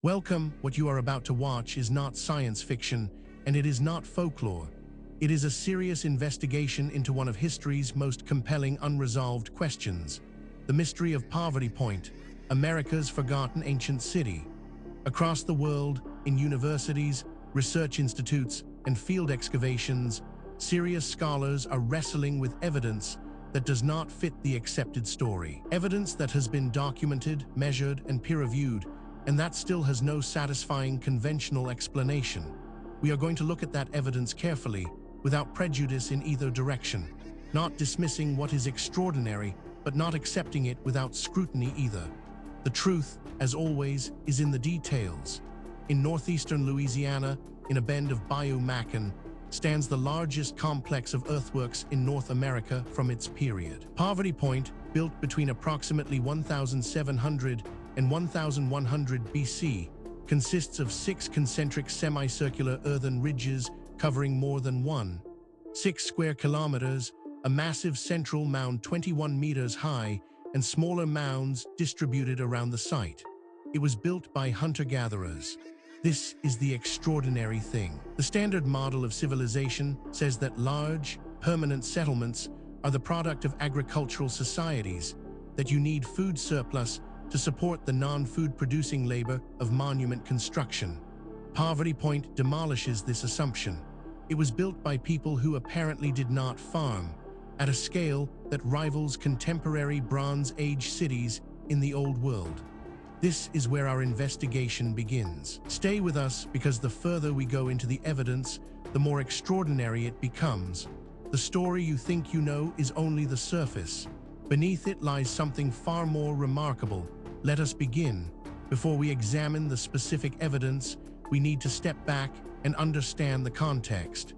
Welcome. What you are about to watch is not science fiction, and it is not folklore. It is a serious investigation into one of history's most compelling unresolved questions: the mystery of Poverty Point, America's forgotten ancient city. Across the world, in universities, research institutes, and field excavations, serious scholars are wrestling with evidence that does not fit the accepted story. Evidence that has been documented, measured, and peer-reviewed, and that still has no satisfying conventional explanation. We are going to look at that evidence carefully, without prejudice in either direction, not dismissing what is extraordinary, but not accepting it without scrutiny either. The truth, as always, is in the details. In northeastern Louisiana, in a bend of Bayou Macon, stands the largest complex of earthworks in North America from its period. Poverty Point, built between approximately 1700 and 1100 BC, consists of 6 concentric semicircular earthen ridges covering more than 1.6 square kilometers, a massive central mound 21 meters high, and smaller mounds distributed around the site. It was built by hunter-gatherers. This is the extraordinary thing. The standard model of civilization says that large, permanent settlements are the product of agricultural societies, that you need food surplus to support the non-food producing labor of monument construction. Poverty Point demolishes this assumption. It was built by people who apparently did not farm, at a scale that rivals contemporary Bronze Age cities in the Old World. This is where our investigation begins. Stay with us, because the further we go into the evidence, the more extraordinary it becomes. The story you think you know is only the surface. Beneath it lies something far more remarkable. Let us begin. Before we examine the specific evidence, we need to step back and understand the context.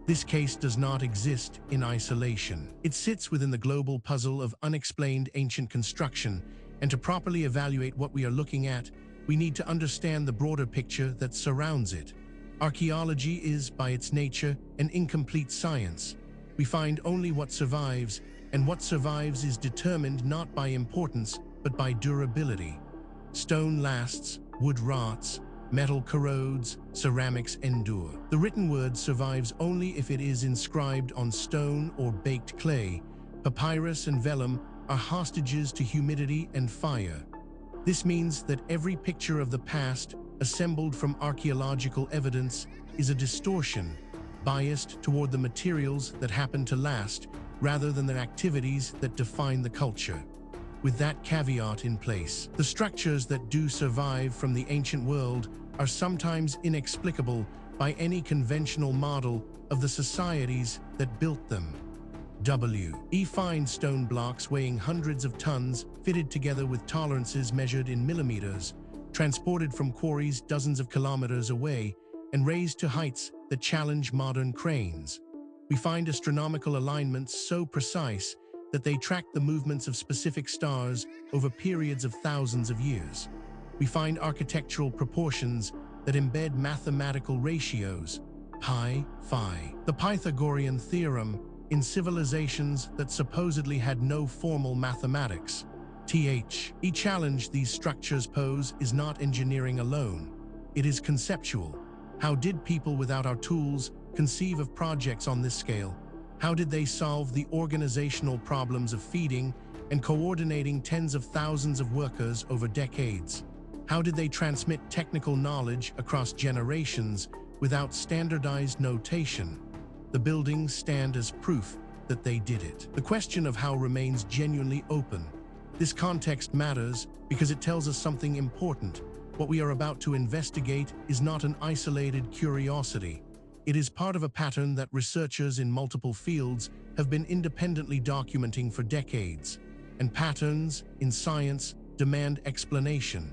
This case does not exist in isolation. It sits within the global puzzle of unexplained ancient construction, and to properly evaluate what we are looking at, we need to understand the broader picture that surrounds it. Archaeology is, by its nature, an incomplete science. We find only what survives, and what survives is determined not by importance, but by durability. Stone lasts, wood rots, metal corrodes, ceramics endure. The written word survives only if it is inscribed on stone or baked clay. Papyrus and vellum are hostages to humidity and fire. This means that every picture of the past, assembled from archaeological evidence, is a distortion, biased toward the materials that happen to last, rather than the activities that define the culture. With that caveat in place, the structures that do survive from the ancient world are sometimes inexplicable by any conventional model of the societies that built them. Fine stone blocks weighing hundreds of tons, fitted together with tolerances measured in millimeters, transported from quarries dozens of kilometers away, and raised to heights that challenge modern cranes. We find astronomical alignments so precise that they track the movements of specific stars over periods of thousands of years. We find architectural proportions that embed mathematical ratios, pi, phi. The Pythagorean theorem, in civilizations that supposedly had no formal mathematics. The challenge these structures pose is not engineering alone. It is conceptual. How did people without our tools conceive of projects on this scale? How did they solve the organizational problems of feeding and coordinating tens of thousands of workers over decades? How did they transmit technical knowledge across generations without standardized notation? The buildings stand as proof that they did it. The question of how remains genuinely open. This context matters because it tells us something important. What we are about to investigate is not an isolated curiosity. It is part of a pattern that researchers in multiple fields have been independently documenting for decades. And patterns, in science, demand explanation.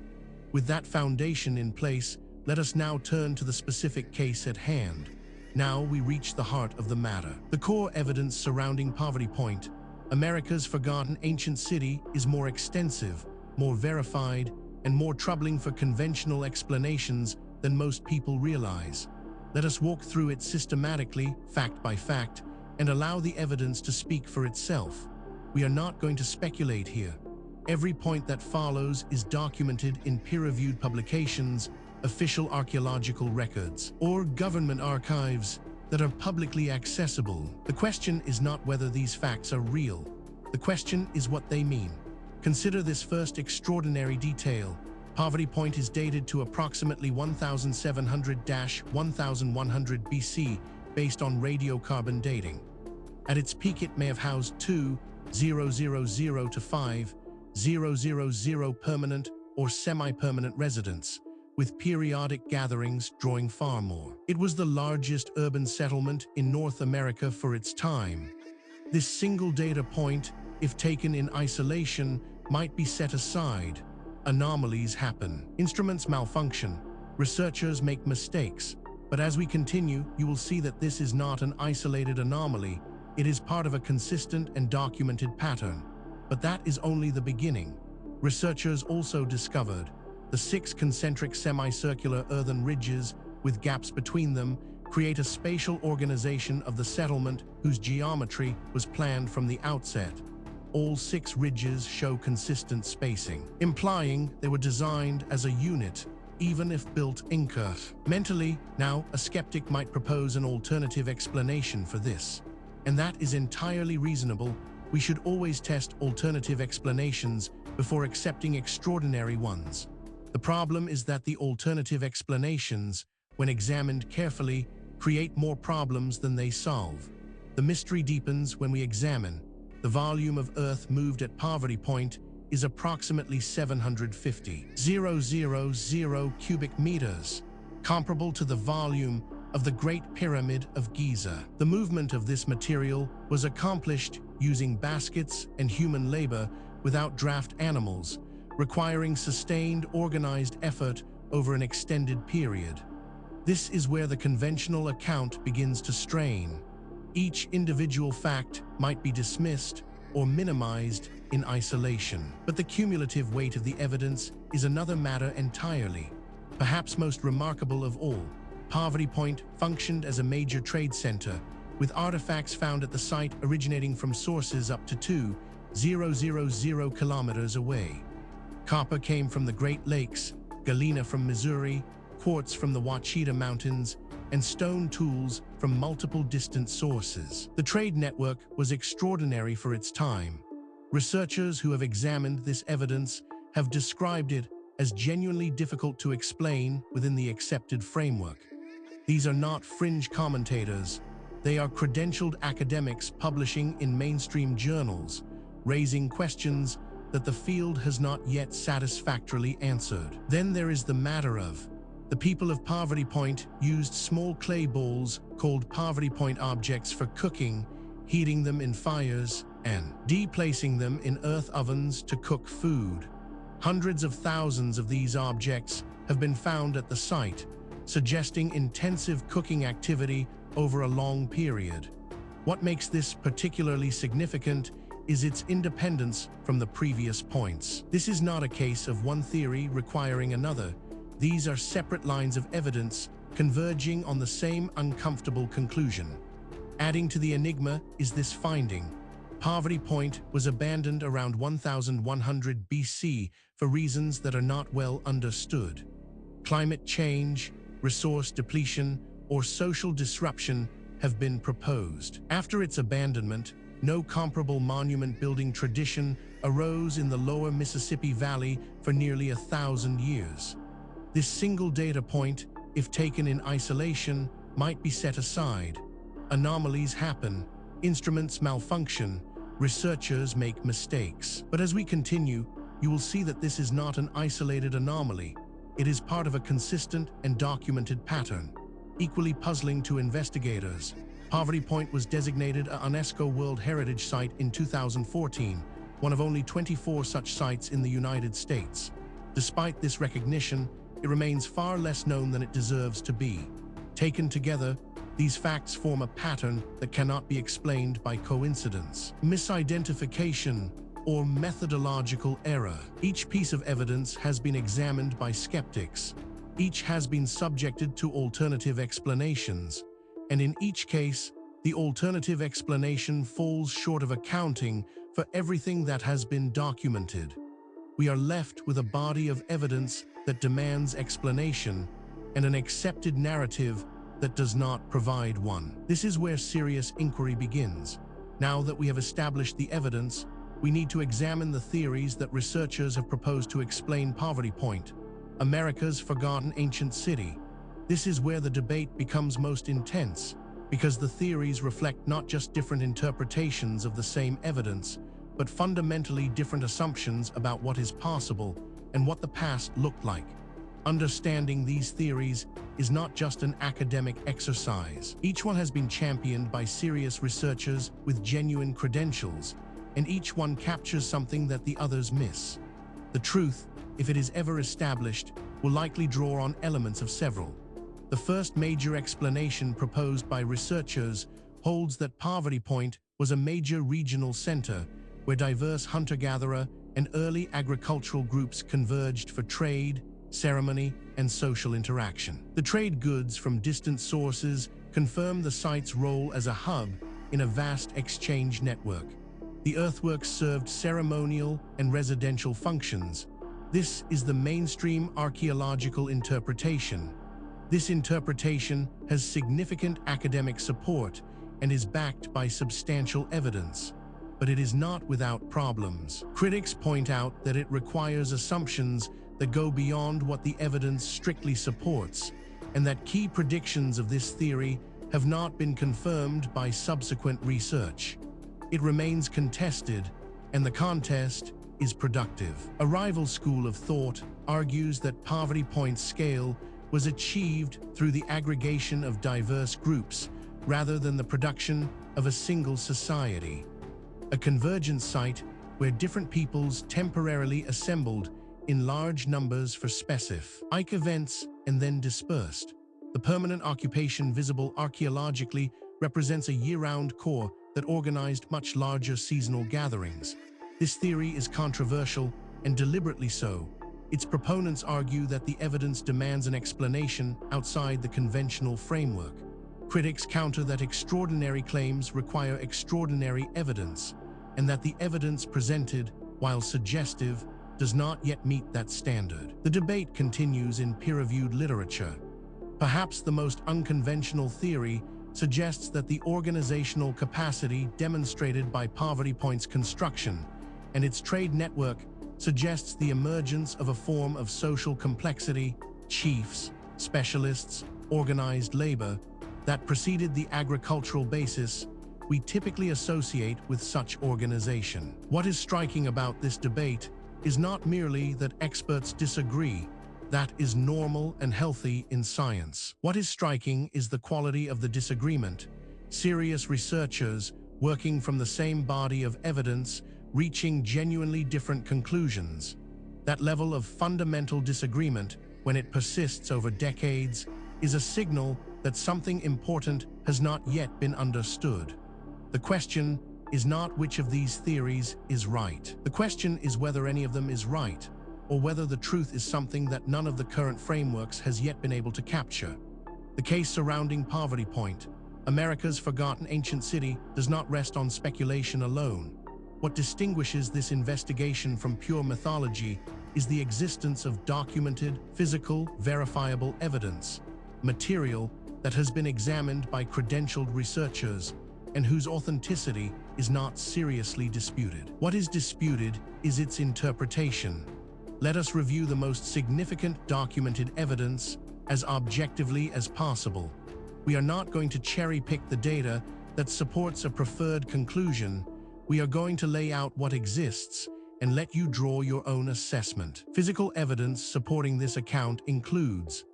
With that foundation in place, let us now turn to the specific case at hand. Now we reach the heart of the matter. The core evidence surrounding Poverty Point, America's forgotten ancient city, is more extensive, more verified, and more troubling for conventional explanations than most people realize. Let us walk through it systematically, fact by fact, and allow the evidence to speak for itself. We are not going to speculate here. Every point that follows is documented in peer-reviewed publications, official archaeological records, or government archives that are publicly accessible. The question is not whether these facts are real. The question is what they mean. Consider this first extraordinary detail. Poverty Point is dated to approximately 1700–1100 BC based on radiocarbon dating. At its peak, it may have housed 2,000 to 5,000 permanent or semi-permanent residents, with periodic gatherings drawing far more. It was the largest urban settlement in North America for its time. This single data point, if taken in isolation, might be set aside. Anomalies happen. Instruments malfunction. Researchers make mistakes. But as we continue, you will see that this is not an isolated anomaly. It is part of a consistent and documented pattern. But that is only the beginning. Researchers also discovered the 6 concentric semicircular earthen ridges with gaps between them create a spatial organization of the settlement whose geometry was planned from the outset. All 6 ridges show consistent spacing, implying they were designed as a unit, even if built incurve. Mentally, now, a skeptic might propose an alternative explanation for this. And that is entirely reasonable. We should always test alternative explanations before accepting extraordinary ones. The problem is that the alternative explanations, when examined carefully, create more problems than they solve. The mystery deepens when we examine. The volume of earth moved at Poverty Point is approximately 750,000 cubic meters, comparable to the volume of the Great Pyramid of Giza. The movement of this material was accomplished using baskets and human labor without draft animals, requiring sustained, organized effort over an extended period. This is where the conventional account begins to strain. Each individual fact might be dismissed or minimized in isolation. But the cumulative weight of the evidence is another matter entirely. Perhaps most remarkable of all, Poverty Point functioned as a major trade center, with artifacts found at the site originating from sources up to 2,000 kilometers away. Copper came from the Great Lakes, galena from Missouri, quartz from the Ouachita Mountains, and stone tools from multiple distant sources. The trade network was extraordinary for its time. Researchers who have examined this evidence have described it as genuinely difficult to explain within the accepted framework. These are not fringe commentators. They are credentialed academics publishing in mainstream journals, raising questions that the field has not yet satisfactorily answered. Then there is the matter of the people of Poverty Point used small clay balls called Poverty Point objects for cooking, heating them in fires, and deplacing them in earth ovens to cook food. Hundreds of thousands of these objects have been found at the site, suggesting intensive cooking activity over a long period. What makes this particularly significant is its independence from the previous points. This is not a case of one theory requiring another. These are separate lines of evidence converging on the same uncomfortable conclusion. Adding to the enigma is this finding. Poverty Point was abandoned around 1100 BC for reasons that are not well understood. Climate change, resource depletion, or social disruption have been proposed. After its abandonment, no comparable monument-building tradition arose in the lower Mississippi Valley for nearly 1,000 years. This single data point, if taken in isolation, might be set aside. Anomalies happen, instruments malfunction, researchers make mistakes. But as we continue, you will see that this is not an isolated anomaly. It is part of a consistent and documented pattern. Equally puzzling to investigators, Poverty Point was designated a UNESCO World Heritage Site in 2014, one of only 24 such sites in the United States. Despite this recognition, it remains far less known than it deserves to be. Taken together, these facts form a pattern that cannot be explained by coincidence, misidentification, or methodological error. Each piece of evidence has been examined by skeptics. Each has been subjected to alternative explanations, and in each case, the alternative explanation falls short of accounting for everything that has been documented. we are left with a body of evidence that demands explanation and an accepted narrative that does not provide one. This is where serious inquiry begins. Now that we have established the evidence, we need to examine the theories that researchers have proposed to explain Poverty Point, America's forgotten ancient city. This is where the debate becomes most intense, because the theories reflect not just different interpretations of the same evidence, but fundamentally different assumptions about what is possible and what the past looked like. Understanding these theories is not just an academic exercise. Each one has been championed by serious researchers with genuine credentials, and each one captures something that the others miss. The truth, if it is ever established, will likely draw on elements of several. The first major explanation proposed by researchers holds that Poverty Point was a major regional center where diverse hunter-gatherer and early agricultural groups converged for trade, ceremony, and social interaction. The trade goods from distant sources confirm the site's role as a hub in a vast exchange network. The earthworks served ceremonial and residential functions. This is the mainstream archaeological interpretation. This interpretation has significant academic support and is backed by substantial evidence, but it is not without problems. Critics point out that it requires assumptions that go beyond what the evidence strictly supports, and that key predictions of this theory have not been confirmed by subsequent research. It remains contested, and the contest is productive. A rival school of thought argues that Poverty Point's scale was achieved through the aggregation of diverse groups rather than the production of a single society. A convergence site where different peoples temporarily assembled in large numbers for specific events and then dispersed. The permanent occupation visible archaeologically represents a year-round core that organized much larger seasonal gatherings. This theory is controversial, and deliberately so. Its proponents argue that the evidence demands an explanation outside the conventional framework. Critics counter that extraordinary claims require extraordinary evidence, and that the evidence presented, while suggestive, does not yet meet that standard. The debate continues in peer-reviewed literature. Perhaps the most unconventional theory suggests that the organizational capacity demonstrated by Poverty Point's construction and its trade network suggests the emergence of a form of social complexity, chiefs, specialists, organized labor, that preceded the agricultural basis we typically associate with such organization. What is striking about this debate is not merely that experts disagree. That is normal and healthy in science. What is striking is the quality of the disagreement. Serious researchers, working from the same body of evidence, reaching genuinely different conclusions. That level of fundamental disagreement, when it persists over decades, is a signal that something important has not yet been understood. The question is not which of these theories is right. The question is whether any of them is right, or whether the truth is something that none of the current frameworks has yet been able to capture. The case surrounding Poverty Point, America's forgotten ancient city, does not rest on speculation alone. What distinguishes this investigation from pure mythology is the existence of documented, physical, verifiable evidence, material that has been examined by credentialed researchers and whose authenticity is not seriously disputed. What is disputed is its interpretation. Let us review the most significant documented evidence as objectively as possible. We are not going to cherry-pick the data that supports a preferred conclusion. We are going to lay out what exists and let you draw your own assessment. Physical evidence supporting this account includes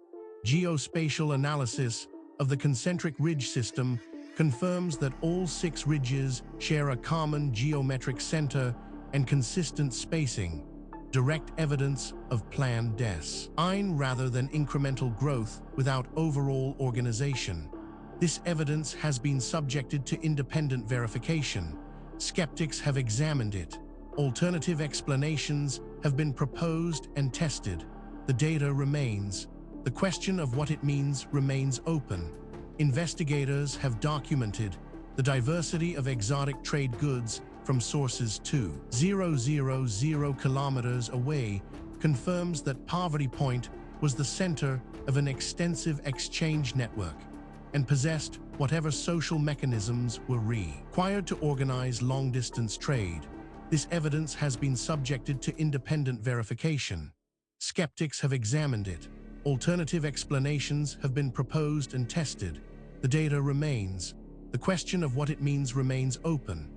geospatial analysis of the concentric ridge system confirms that all 6 ridges share a common geometric center and consistent spacing, direct evidence of planned design rather than incremental growth without overall organization. This evidence has been subjected to independent verification. Skeptics have examined it. Alternative explanations have been proposed and tested. The data remains. The question of what it means remains open. Investigators have documented the diversity of exotic trade goods from sources 2,000 kilometers away confirms that Poverty Point was the center of an extensive exchange network and possessed whatever social mechanisms were required to organize long-distance trade. This evidence has been subjected to independent verification. Skeptics have examined it. Alternative explanations have been proposed and tested. The data remains. The question of what it means remains open.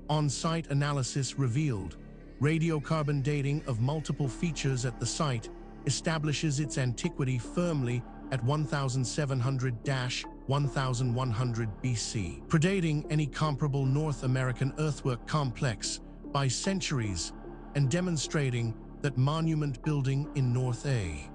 On-site analysis revealed radiocarbon dating of multiple features at the site establishes its antiquity firmly at 1700–1100 BC, predating any comparable North American earthwork complex by centuries and demonstrating that monument building in North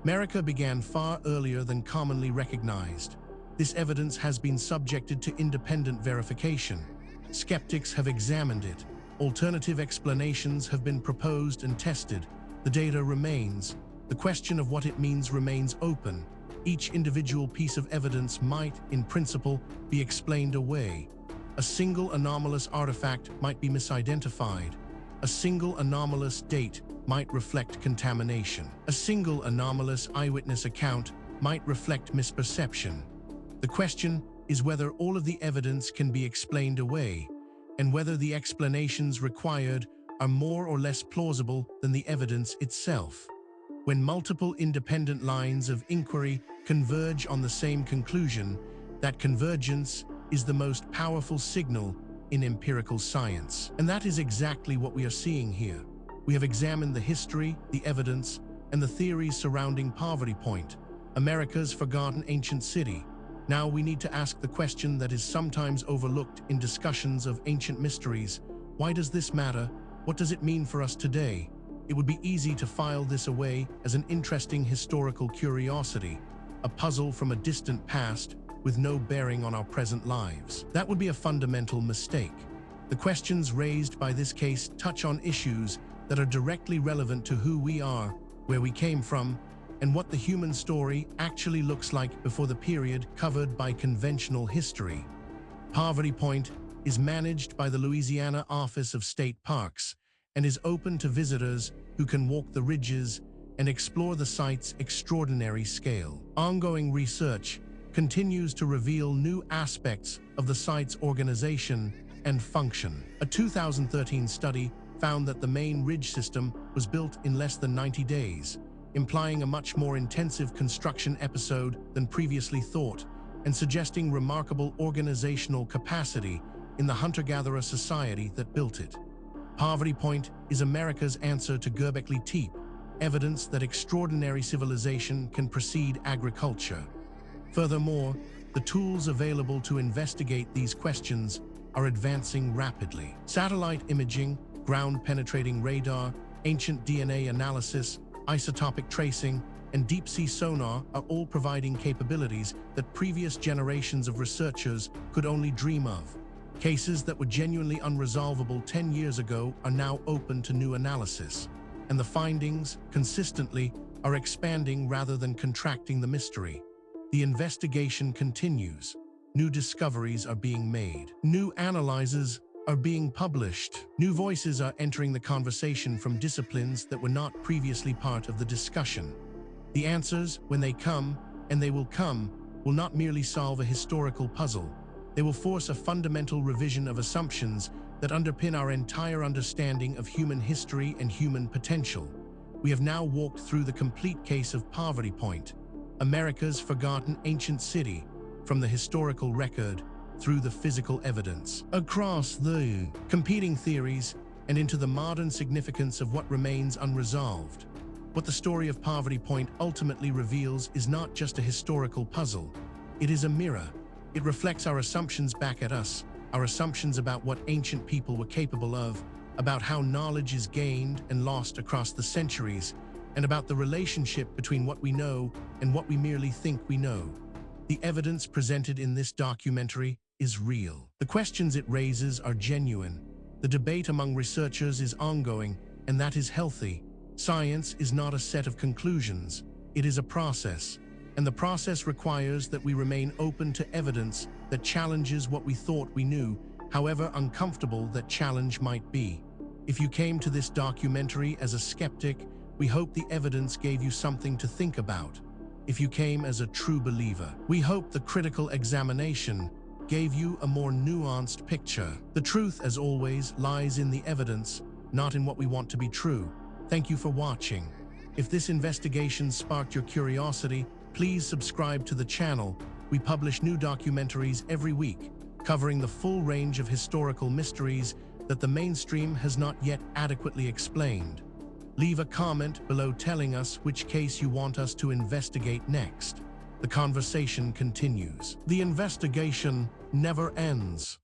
America began far earlier than commonly recognized. This evidence has been subjected to independent verification. Skeptics have examined it. Alternative explanations have been proposed and tested. The data remains. The question of what it means remains open. Each individual piece of evidence might, in principle, be explained away. A single anomalous artifact might be misidentified. A single anomalous date might reflect contamination. A single anomalous eyewitness account might reflect misperception. The question is whether all of the evidence can be explained away, and whether the explanations required are more or less plausible than the evidence itself. When multiple independent lines of inquiry converge on the same conclusion, that convergence is the most powerful signal in empirical science. And that is exactly what we are seeing here. We have examined the history, the evidence, and the theories surrounding Poverty Point, America's forgotten ancient city. Now we need to ask the question that is sometimes overlooked in discussions of ancient mysteries. Why does this matter? What does it mean for us today? It would be easy to file this away as an interesting historical curiosity, a puzzle from a distant past with no bearing on our present lives. That would be a fundamental mistake. The questions raised by this case touch on issues that are directly relevant to who we are, where we came from, and what the human story actually looks like before the period covered by conventional history. Poverty Point is managed by the Louisiana Office of State Parks and is open to visitors who can walk the ridges and explore the site's extraordinary scale. Ongoing research continues to reveal new aspects of the site's organization and function. A 2013 study found that the main ridge system was built in less than 90 days, implying a much more intensive construction episode than previously thought, and suggesting remarkable organizational capacity in the hunter-gatherer society that built it. Poverty Point is America's answer to Göbekli Tepe, evidence that extraordinary civilization can precede agriculture. Furthermore, the tools available to investigate these questions are advancing rapidly. Satellite imaging, ground-penetrating radar, ancient DNA analysis, isotopic tracing, and deep-sea sonar are all providing capabilities that previous generations of researchers could only dream of. Cases that were genuinely unresolvable 10 years ago are now open to new analysis, and the findings, consistently, are expanding rather than contracting the mystery. The investigation continues. New discoveries are being made. New analyses are being published. New voices are entering the conversation from disciplines that were not previously part of the discussion. The answers, when they come, and they will come, will not merely solve a historical puzzle. They will force a fundamental revision of assumptions that underpin our entire understanding of human history and human potential. We have now walked through the complete case of Poverty Point, America's forgotten ancient city, from the historical record through the physical evidence, across the competing theories, and into the modern significance of what remains unresolved. What the story of Poverty Point ultimately reveals is not just a historical puzzle. It is a mirror. It reflects our assumptions back at us, our assumptions about what ancient people were capable of, about how knowledge is gained and lost across the centuries, and about the relationship between what we know and what we merely think we know. The evidence presented in this documentary is real. The questions it raises are genuine. The debate among researchers is ongoing, and that is healthy. Science is not a set of conclusions. It is a process. And the process requires that we remain open to evidence that challenges what we thought we knew. however uncomfortable that challenge might be. If you came to this documentary as a skeptic, we hope the evidence gave you something to think about. If you came as a true believer, we hope the critical examination gave you a more nuanced picture. The truth, as always, lies in the evidence, not in what we want to be true. Thank you for watching. If this investigation sparked your curiosity, please subscribe to the channel. We publish new documentaries every week, covering the full range of historical mysteries that the mainstream has not yet adequately explained. Leave a comment below telling us which case you want us to investigate next. The conversation continues. The investigation never ends.